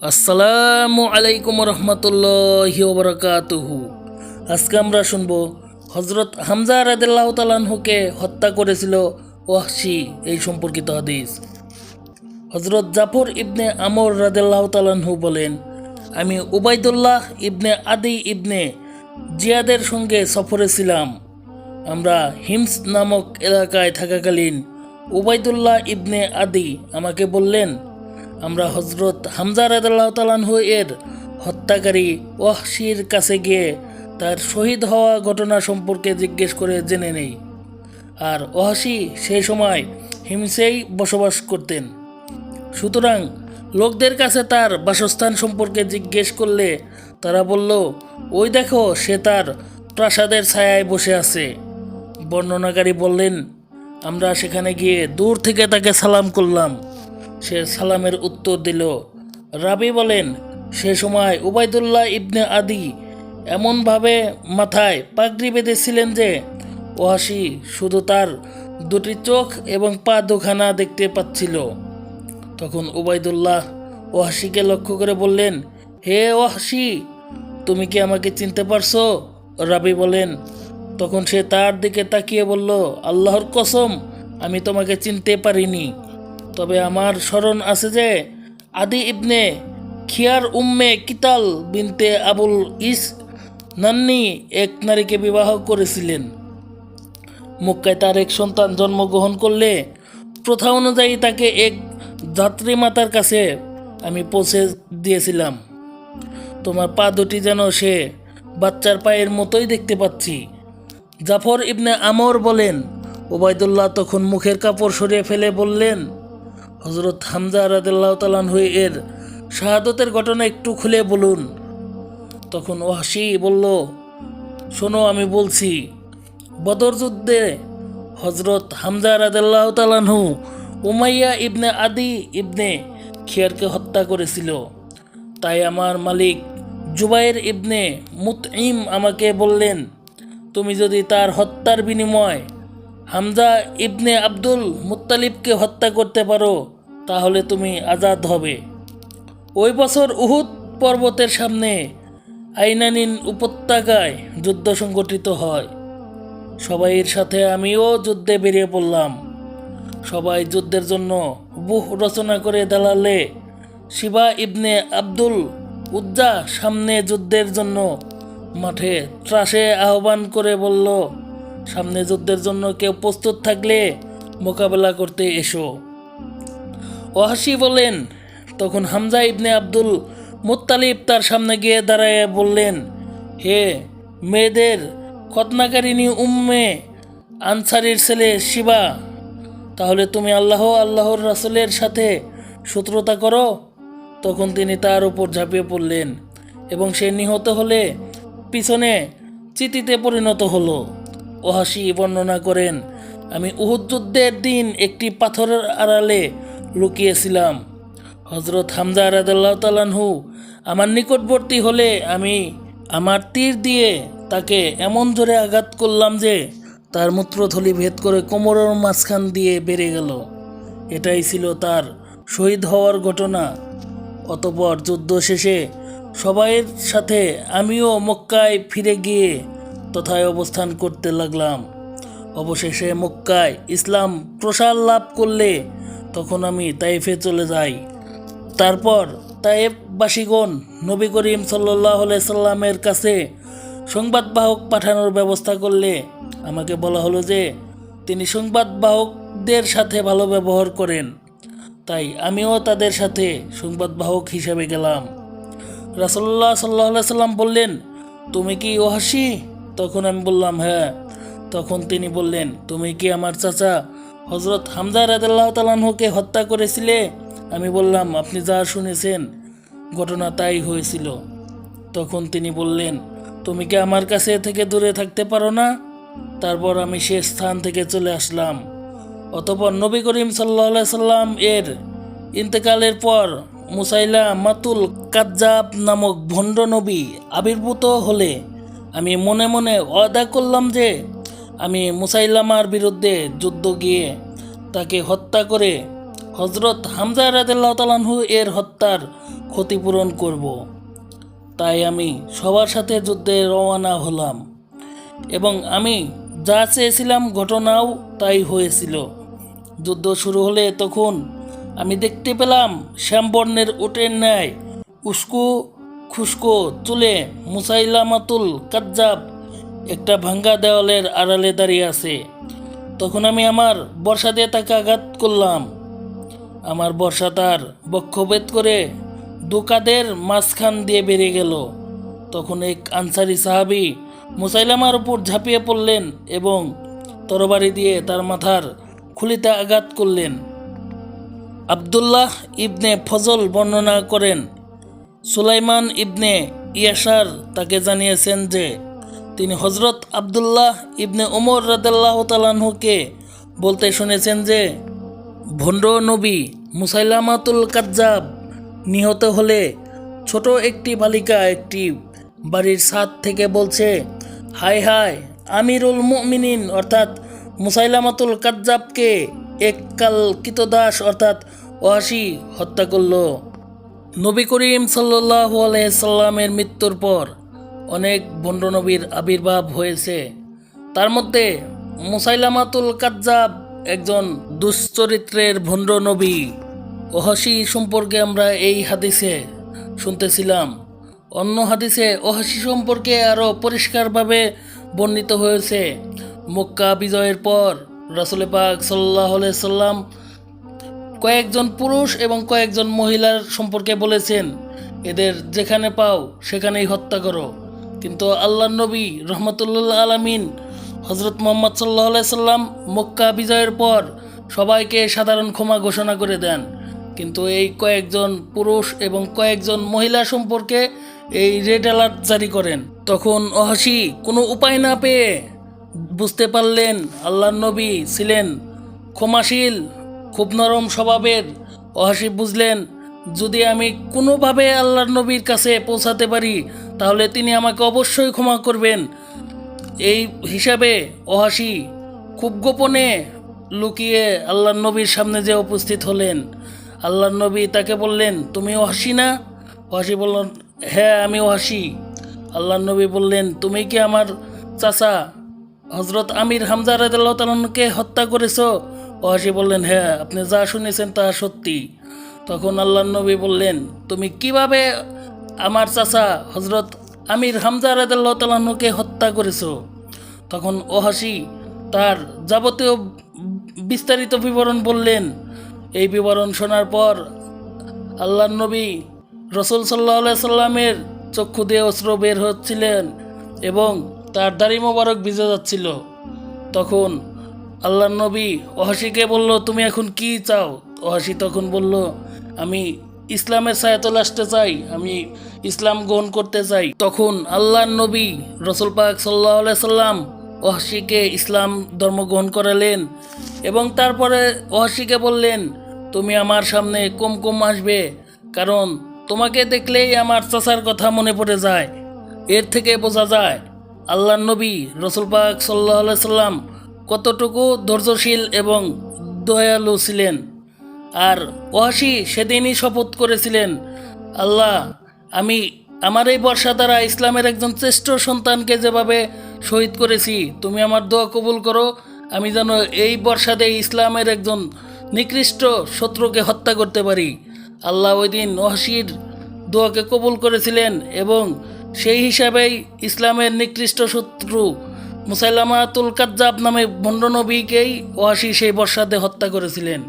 আসসালামু আলাইকুম রহমতুল্লাহি ওয়া বারাকাতুহু। আজকে আমরা শুনবো হজরত হামজা রাদিয়াল্লাহু তাআলা আনহুকে হত্যা করেছিল ওয়াহশী এই সম্পর্কিত হাদিস। হজরত জাফর ইবনে আমর রাদিয়াল্লাহু তাআলা আনহু বলেন, আমি উবাইদুল্লাহ ইবনে আদি ইবনে জিয়াদের সঙ্গে সফরে ছিলাম। আমরা হিমস নামক এলাকায় থাকাকালীন উবাইদুল্লাহ ইবনে আদি আমাকে বললেন, আমরা হজরত হামজা রাদিয়াল্লাহু তাআলা আনহু এর হত্যাকারী ওয়াহশীর কাছে গিয়ে তার শহীদ হওয়া ঘটনা সম্পর্কে জিজ্ঞেস করে জেনে নেই। আর ওয়াহশী সেই সময় হিমসেই বসবাস করতেন। সুতরাং লোকদের কাছে তার বাসস্থান সম্পর্কে জিজ্ঞেস করলে তারা বলল, ওই দেখো সে তার প্রাসাদের ছায়ায় বসে আছে। বর্ণনাকারী বললেন, আমরা সেখানে গিয়ে দূর থেকে তাকে সালাম করলাম। সে সালামের উত্তর দিল। রাবি বলেন, সে সময় উবাইদুল্লাহ ইবনে আদি এমনভাবে মাথায় পাগড়ি বেঁধেছিলেন যে ওয়াহশী শুধু তার দুটি চোখ এবং পা দুখানা দেখতে পাচ্ছিল। তখন উবাইদুল্লাহ ওয়াহশীকে লক্ষ্য করে বললেন, হে ওয়াহশী, তুমি কি আমাকে চিনতে পারছো? রাবি বলেন, তখন সে তার দিকে তাকিয়ে বলল, আল্লাহর কসম, আমি তোমাকে চিনতে পারিনি। তবে আমার স্মরণ আছে যে আদি ইবনে খিয়ার উম্মে কিতাল বিনতে আবুল ইস নান্নি এক নারীকে বিবাহ করেছিলেন। মক্কায় তার এক সন্তান জন্মগ্রহণ করলে প্রথা অনুযায়ী তাকে এক ধাত্রী মাতার কাছে আমি পৌঁছে দিয়েছিলাম। তোমার পা দুটি যেন সে বাচ্চার পায়ের মতোই দেখতে পাচ্ছি। জাফর ইবনে আমর বলেন, ওবায়দুল্লাহ তখন মুখের কাপড় সরিয়ে ফেলে বললেন, হজরত হামজা রাদিয়াল্লাহু তাআলা আনহু এর শাহাদতের ঘটনা একটু খুলে বলুন। তখন ওয়াহশী বলল, শোনো, আমি বলছি। বদর যুদ্ধে হজরত হামজা রাদিয়াল্লাহু তাআলা আনহু উমাইয়া ইবনে আদি ইবনে খিয়ারকে হত্যা করেছিল। তাই আমার মালিক জুবাইর ইবনে মুতঈম আমাকে বললেন, তুমি যদি তার হত্যার বিনিময় হামজা ইবনে আব্দুল মুত্তালিবকে হত্যা করতে পারো তাহলে তুমি আজাদ হবে। ওই বছর উহুদ পর্বতের সামনে আইনানিন উপত্যকায় যুদ্ধ সংগঠিত হয়। সবাইয়ের সাথে আমিও যুদ্ধে বেরিয়ে পড়লাম। সবাই যুদ্ধের জন্য বুহ রচনা করে দাঁড়ালে শিবা ইবনে আব্দুল উজ্জা সামনে যুদ্ধের জন্য মাঠে ত্রাসে আহ্বান করে বলল, সামনে যুদ্ধের জন্য কেউ প্রস্তুত থাকলে মোকাবেলা করতে এসো। ওয়াহশী বলেন, তখন হামজা ইবনে আব্দুল মুত্তালিব তার সামনে গিয়ে দাঁড়ায় বললেন, হে মেয়েদের খতনাকারিনী উম্মে আনসারির ছেলে শিবা, তাহলে তুমি আল্লাহর রাসূলের সাথে শত্রুতা করো। তখন তিনি তার উপর ঝাঁপিয়ে পড়লেন এবং সে নিহত হলে পিছনে চিতিতে পরিণত হলো। ওয়াহশী বর্ণনা করেন, আমি উহুদ যুদ্ধের দিন একটি পাথরের আড়ালে লুকিয়েছিলাম। হজরত হামজা রাদিয়াল্লাহু তাআলা আনহু আমার নিকটবর্তী হলে আমি আমার তীর দিয়ে তাকে এমন জোরে আঘাত করলাম যে তার মূত্রথলি ভেদ করে কোমরের মাঝখান দিয়ে বেড়ে গেল। এটাই ছিল তার শহীদ হওয়ার ঘটনা। অতঃপর যুদ্ধ শেষে সবাইয়ের সাথে আমিও মক্কায় ফিরে গিয়ে তথায় অবস্থান করতে লাগলাম। অবশেষে মক্কায় ইসলাম প্রসার লাভ করলে তখন আমি তাইফে চলে যাই। তারপর তাইফবাসীগণ নবী করিম সাল্লাল্লাহু আলাইহি সাল্লামের কাছে সংবাদবাহক পাঠানোর ব্যবস্থা করলে আমাকে বলা হলো যে তিনি সংবাদবাহকদের সাথে ভালো ব্যবহার করেন। তাই আমিও তাদের সাথে সংবাদবাহক হিসেবে গেলাম। রাসূলুল্লাহ সাল্লাল্লাহু আলাইহি সাল্লাম বললেন, তুমি কি ওয়াহশী? তখন আমি বললাম, হ্যাঁ। তখন তিনি বললেন, তুমি কি আমার চাচা হজরত হামজা রাদিয়াল্লাহু তাআলা আনহুকে হত্যা করেছিলে? আমি বললাম, আপনি যা শুনেছেন ঘটনা তাই হয়েছিল। তখন তিনি বললেন, তুমি কি আমার কাছে থেকে দূরে থাকতে পারো না? তারপর আমি সে স্থান থেকে চলে আসলাম। অতঃপর নবী করিম সাল্লাল্লাহু আলাইহি সাল্লাম এর ইন্তেকালের পর মুসাইলামাতুল কাজ্জাব নামক ভণ্ড নবী আবির্ভূত হলে আমি মনে মনে ওয়াদা করলাম যে আমি মুসাইলামার বিরুদ্ধে যুদ্ধ গিয়ে তাকে হত্যা করে হজরত হামজা রাদিয়াল্লাহু তাআলা আনহু এর হত্যার ক্ষতিপূরণ করব। তাই আমি সবার সাথে যুদ্ধে রওনা হলাম এবং আমি যা চেয়েছিলাম ঘটনাও তাই হয়েছিল। যুদ্ধ শুরু হলে তখন আমি দেখতে পেলাম শ্যামবর্ণের উটের ন্যায় উস্কো খুস্কো চুলে মুসাইলামাতুল কাজ্জাব একটা ভাঙ্গা দেওয়ালের আড়ালে দাঁড়িয়ে আছে। তখন আমি আমার বর্ষা দিয়ে তাকে আঘাত করলাম। আমার বর্ষা তার বক্ষভেদ করে দুকাদের মাঝখান দিয়ে বেরিয়ে গেল। তখন এক আনসারি সাহাবি মুসাইলামার উপর ঝাঁপিয়ে পড়লেন এবং তরবারি দিয়ে তার মাথার খুলিতে আঘাত করলেন। আবদুল্লাহ ইবনে ফজল বর্ণনা করেন, সুলাইমান ইবনে ইয়াসার তাকে জানিয়েছেন যে তিনি হজরত আবদুল্লাহ ইবনে ওমর রাদিয়াল্লাহু তাআলা আনহুকে বলতে শুনেছেন যে ভণ্ড নবী মুসাইলামাতুল কাজ্জাব নিহত হলে ছোট একটি বালিকা একটি বাড়ির ছাদ থেকে বলছে, হায় হায়, আমিরুল মুমিনিন অর্থাৎ মুসাইলামাতুল কাজ্জাবকে এককাল কৃতদাস অর্থাৎ ওয়াসি হত্যা করল। নবী করিম সাল্লাল্লাহু আলাইহি সাল্লামের মৃত্যুর পর অনেক ভণ্ড নবীর আবির্ভাব হয়েছে। তার মধ্যে মুসাইলামাতুল কাজ্জাব একজন দুশ্চরিত্রের ভণ্ড নবী। ওহাসি সম্পর্কে আমরা এই হাদিসে শুনতেছিলাম। অন্য হাদিসে ওহাসি সম্পর্কে আরও পরিষ্কারভাবে বর্ণিত হয়েছে। মক্কা বিজয়ের পর রাসূল পাক সাল্লাল্লাহু আলাইহি সাল্লাম কয়েকজন পুরুষ এবং কয়েকজন মহিলার সম্পর্কে বলেছেন, এদের যেখানে পাও সেখানেই হত্যা করো। কিন্তু আল্লাহর নবী রহমতুল্লাহ আলামিন হজরত মুহাম্মদ সাল্লাল্লাহু আলাইহি সাল্লাম মক্কা বিজয়ের পর সবাইকে সাধারণ ক্ষমা ঘোষণা করে দেন। কিন্তু এই কয়েকজন পুরুষ এবং কয়েকজন মহিলা সম্পর্কে এই রেড অ্যালার্ট জারি করেন। তখন ওহাসি কোনো উপায় না পেয়ে বুঝতে পারলেন আল্লাহর নবী ছিলেন ক্ষমাশীল, খুব নরম স্বভাবের। ওহাসি বুঝলেন যদি আমি কোনোভাবে আল্লাহর নবীর কাছে পৌঁছাতে পারি তাহলে তিনি আমাকে অবশ্যই ক্ষমা করবেন। এই হিসাবে ওহাসি খুব গোপনে লুকিয়ে আল্লাহর নবীর সামনে যে উপস্থিত হলেন। আল্লাহর নবী তাকে বললেন, তুমি ওহাসি না? ওহাসি বললেন, হ্যাঁ আমি ওহাসি। আল্লাহর নবী বললেন, তুমি কি আমার চাচা হজরত আমির হামজা রাদিয়াল্লাহু তাআলা আনহুকে হত্যা করেছো? ওহাসি বললেন, হ্যাঁ, আপনি যা শুনেছেন তা সত্যি। তখন আল্লাহর নবী বললেন, তুমি কিভাবে আমার চাচা হজরত আমির হামজা রাদিয়াল্লাহু তাআলা আনহুকে হত্যা করেছো? তখন ওহাসি তার যাবতীয় বিস্তারিত বিবরণ বললেন। এই বিবরণ শোনার পর আল্লাহর নবী রাসূল সাল্লাল্লাহু আলাইহি সাল্লামের চক্ষু দিয়ে অশ্রু বের হচ্ছিলেন এবং তার দাড়ি মোবারক ভিজে যাচ্ছিল। তখন আল্লাহর নবী ওহাসিকে বলল, তুমি এখন কি চাও? ওহাসি তখন বলল, আমি ইসলামের ছায়াতলে আসতে চাই, আমি ইসলাম গ্রহণ করতে চাই। তখন আল্লাহর নবী রাসূল পাক সাল্লাল্লাহু আলাইহি সাল্লাম ওহাসিকে ইসলাম ধর্ম গ্রহণ করালেন এবং তারপরে ওহাসিকে বললেন, তুমি আমার সামনে কম কম আসবে, কারণ তোমাকে দেখলেই আমার চাচার কথা মনে পড়ে যায়। এর থেকে বোঝা যায় আল্লাহর নবী রাসূল পাক সাল্লাল্লাহু আলাইহি সাল্লাম কতটুকু ধৈর্যশীল এবং দয়ালু ছিলেন। আর ওহাসি সেদিনই শপথ করেছিলেন, আল্লাহ, আমি আমার এই বর্ষা দ্বারা ইসলামের একজন শ্রেষ্ঠ সন্তানকে যেভাবে শহীদ করেছি, তুমি আমার দোয়া কবুল করো, আমি যেন এই বর্ষাতে ইসলামের একজন নিকৃষ্ট শত্রুকে হত্যা করতে পারি। আল্লাহ ওই দিন ওহাসির দোয়াকে কবুল করেছিলেন এবং সেই হিসাবেই ইসলামের নিকৃষ্ট শত্রু মুসাইলামাতুল কাজ্জাব নামে ভণ্ড নবীকেই ওহাসি সেই বর্ষাতে হত্যা করেছিলেন।